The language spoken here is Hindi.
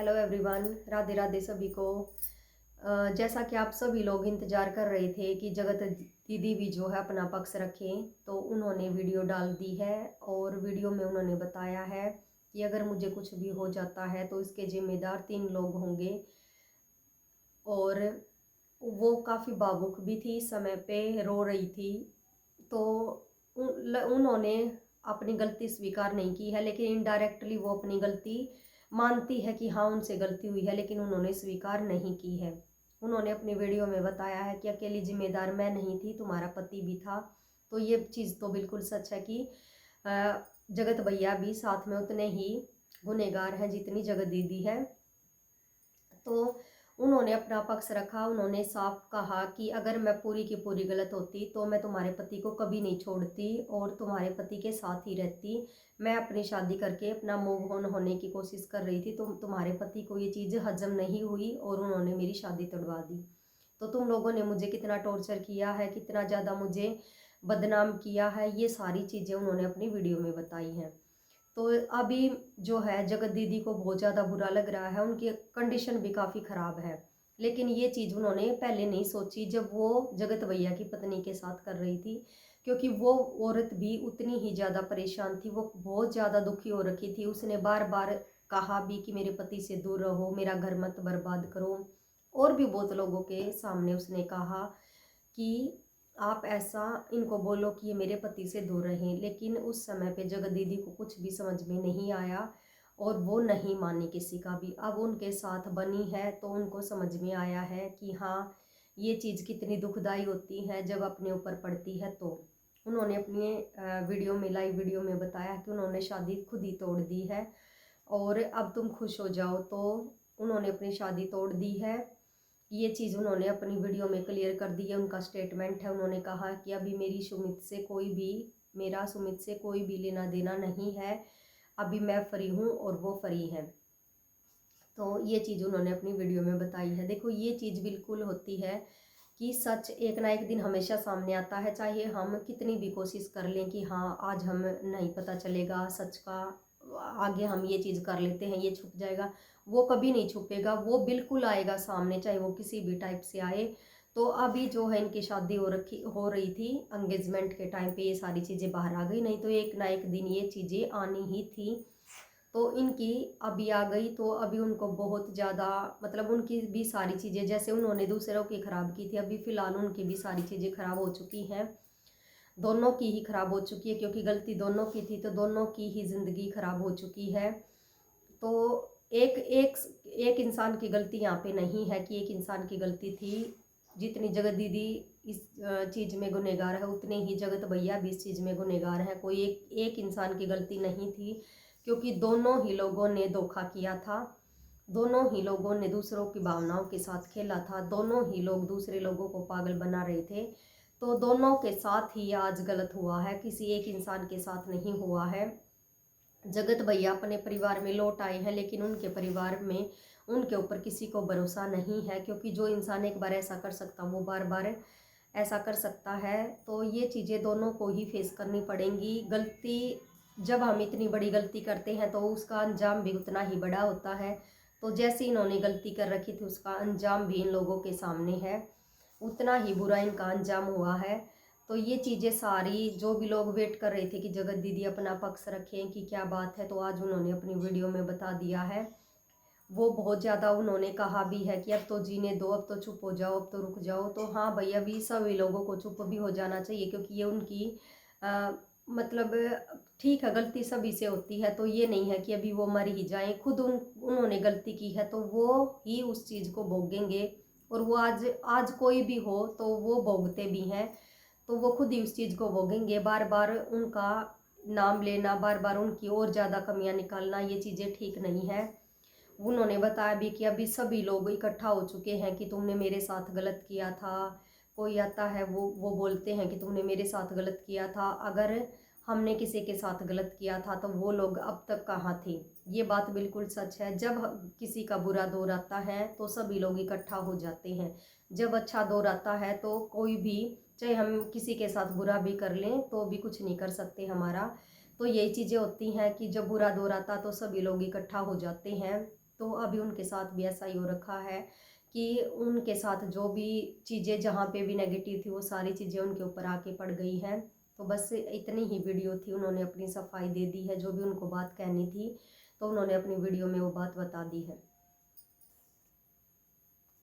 हेलो एवरीवन, राधे राधे सभी को। जैसा कि आप सभी लोग इंतज़ार कर रहे थे कि जगत दीदी भी जो है अपना पक्ष रखें, तो उन्होंने वीडियो डाल दी है और वीडियो में उन्होंने बताया है कि अगर मुझे कुछ भी हो जाता है तो इसके जिम्मेदार 3 लोग होंगे। और वो काफ़ी भावुक भी थी, समय पे रो रही थी। तो उन्होंने अपनी गलती स्वीकार नहीं की है, लेकिन इनडायरेक्टली वो अपनी गलती मानती है कि हाँ उनसे गलती हुई है, लेकिन उन्होंने स्वीकार नहीं की है। उन्होंने अपनी वीडियो में बताया है कि अकेली जिम्मेदार मैं नहीं थी, तुम्हारा पति भी था। तो ये चीज़ तो बिल्कुल सच है कि जगत भैया भी साथ में उतने ही गुनहगार हैं जितनी जगत दीदी है। तो उन्होंने अपना पक्ष रखा। उन्होंने साफ कहा कि अगर मैं पूरी की पूरी गलत होती तो मैं तुम्हारे पति को कभी नहीं छोड़ती और तुम्हारे पति के साथ ही रहती। मैं अपनी शादी करके अपना मूव ऑन होने की कोशिश कर रही थी, तो तुम्हारे पति को ये चीज़ हजम नहीं हुई और उन्होंने मेरी शादी तोड़वा दी। तो तुम लोगों ने मुझे कितना टॉर्चर किया है, कितना ज़्यादा मुझे बदनाम किया है, ये सारी चीज़ें उन्होंने अपनी वीडियो में बताई हैं। तो अभी जो है जगत दीदी को बहुत ज़्यादा बुरा लग रहा है, उनकी कंडीशन भी काफ़ी ख़राब है। लेकिन ये चीज़ उन्होंने पहले नहीं सोची जब वो जगत भैया की पत्नी के साथ कर रही थी, क्योंकि वो औरत भी उतनी ही ज़्यादा परेशान थी। वो बहुत ज़्यादा दुखी हो रखी थी। उसने बार बार कहा भी कि मेरे पति से दूर रहो, मेरा घर मत बर्बाद करो। और भी बहुत लोगों के सामने उसने कहा कि आप ऐसा इनको बोलो कि ये मेरे पति से दूर रहें। लेकिन उस समय पे जगत दीदी को कुछ भी समझ में नहीं आया और वो नहीं मानी किसी का भी। अब उनके साथ बनी है तो उनको समझ में आया है कि हाँ ये चीज़ कितनी दुखदाई होती है जब अपने ऊपर पड़ती है। तो उन्होंने अपनी वीडियो में, लाइव वीडियो में बताया कि उन्होंने शादी खुद ही तोड़ दी है और अब तुम खुश हो जाओ। तो उन्होंने अपनी शादी तोड़ दी है। ये चीज़ उन्होंने अपनी वीडियो में क्लियर कर दी है। उनका स्टेटमेंट है। उन्होंने कहा कि अभी मेरा सुमित से कोई भी लेना देना नहीं है। अभी मैं फ्री हूँ और वो फ्री है। तो ये चीज़ उन्होंने अपनी वीडियो में बताई है। देखो ये चीज़ बिल्कुल होती है कि सच एक ना एक दिन हमेशा सामने आता है, चाहे हम कितनी भी कोशिश कर लें कि हाँ आज हम नहीं पता चलेगा सच का, आगे हम ये चीज़ कर लेते हैं, ये छुप जाएगा। वो कभी नहीं छुपेगा, वो बिल्कुल आएगा सामने, चाहे वो किसी भी टाइप से आए। तो अभी जो है इनकी शादी हो रही थी, एंगेजमेंट के टाइम पे ये सारी चीज़ें बाहर आ गई, नहीं तो एक ना एक दिन ये चीज़ें आनी ही थी। तो इनकी अभी आ गई, तो अभी उनको बहुत ज़्यादा, मतलब उनकी भी सारी चीज़ें जैसे उन्होंने दूसरों की ख़राब की थी, अभी फ़िलहाल उनकी भी सारी चीज़ें ख़राब हो चुकी हैं। दोनों की ही ख़राब हो चुकी है, क्योंकि गलती दोनों की थी, तो दोनों की ही ज़िंदगी ख़राब हो चुकी है। तो एक एक एक इंसान की गलती यहाँ पे नहीं है कि एक इंसान की गलती थी। जितनी जगत दीदी इस चीज़ में गुनहगार है, उतने ही जगत भैया भी इस चीज़ में गुनहगार है। कोई एक एक इंसान की गलती नहीं थी, क्योंकि दोनों ही लोगों ने धोखा किया था। दोनों ही लोगों ने दूसरों की भावनाओं के साथ खेला था। दोनों ही लोग दूसरे लोगों को पागल बना रहे थे। तो दोनों के साथ ही आज गलत हुआ है, किसी एक इंसान के साथ नहीं हुआ है। जगत भैया अपने परिवार में लौट आए हैं, लेकिन उनके परिवार में उनके ऊपर किसी को भरोसा नहीं है, क्योंकि जो इंसान एक बार ऐसा कर सकता वो बार बार ऐसा कर सकता है। तो ये चीज़ें दोनों को ही फेस करनी पड़ेंगी। गलती, जब हम इतनी बड़ी गलती करते हैं तो उसका अंजाम भी उतना ही बड़ा होता है। तो जैसे इन्होंने गलती कर रखी थी उसका अंजाम भी इन लोगों के सामने है, उतना ही बुरा इनका अंजाम हुआ है। तो ये चीज़ें सारी, जो भी लोग वेट कर रहे थे कि जगत दीदी अपना पक्ष रखें कि क्या बात है, तो आज उन्होंने अपनी वीडियो में बता दिया है। वो बहुत ज़्यादा उन्होंने कहा भी है कि अब तो जीने दो, अब तो चुप हो जाओ, अब तो रुक जाओ। तो हाँ भाई, अभी सभी लोगों को चुप भी हो जाना चाहिए, क्योंकि ये उनकी मतलब ठीक है गलती सभी से होती है। तो ये नहीं है कि अभी वो मर ही जाएं, खुद उन्होंने गलती की है तो वो ही उस चीज़ को भोगेंगे। और वो आज आज कोई भी हो तो वो भोगते भी हैं, तो वो खुद ही उस चीज़ को भोगेंगे। बार बार उनका नाम लेना, बार बार उनकी और ज़्यादा कमियां निकालना, ये चीज़ें ठीक नहीं है। उन्होंने बताया भी कि अभी सभी लोग इकट्ठा हो चुके हैं कि तुमने मेरे साथ गलत किया था। कोई आता है वो बोलते हैं कि तुमने मेरे साथ गलत किया था। अगर हमने किसी के साथ गलत किया था तो वो लोग अब तक कहाँ थे। ये बात बिल्कुल सच है। जब किसी का बुरा दौर आता है तो सभी लोग इकट्ठा हो जाते हैं। जब अच्छा दौर आता है तो कोई भी, चाहे हम किसी के साथ बुरा भी कर लें तो भी कुछ नहीं कर सकते हमारा। तो यही चीज़ें होती हैं कि जब बुरा दौर आता तो सभी लोग इकट्ठा हो जाते हैं। तो अभी उनके साथ भी ऐसा ही हो रखा है कि उनके साथ जो भी चीज़ें जहाँ पे भी नेगेटिव थी वो सारी चीज़ें उनके ऊपर आके पड़ गई हैं। तो बस इतनी ही वीडियो थी, उन्होंने अपनी सफाई दे दी है, जो भी उनको बात कहनी थी तो उन्होंने अपनी वीडियो में वो बात बता दी है।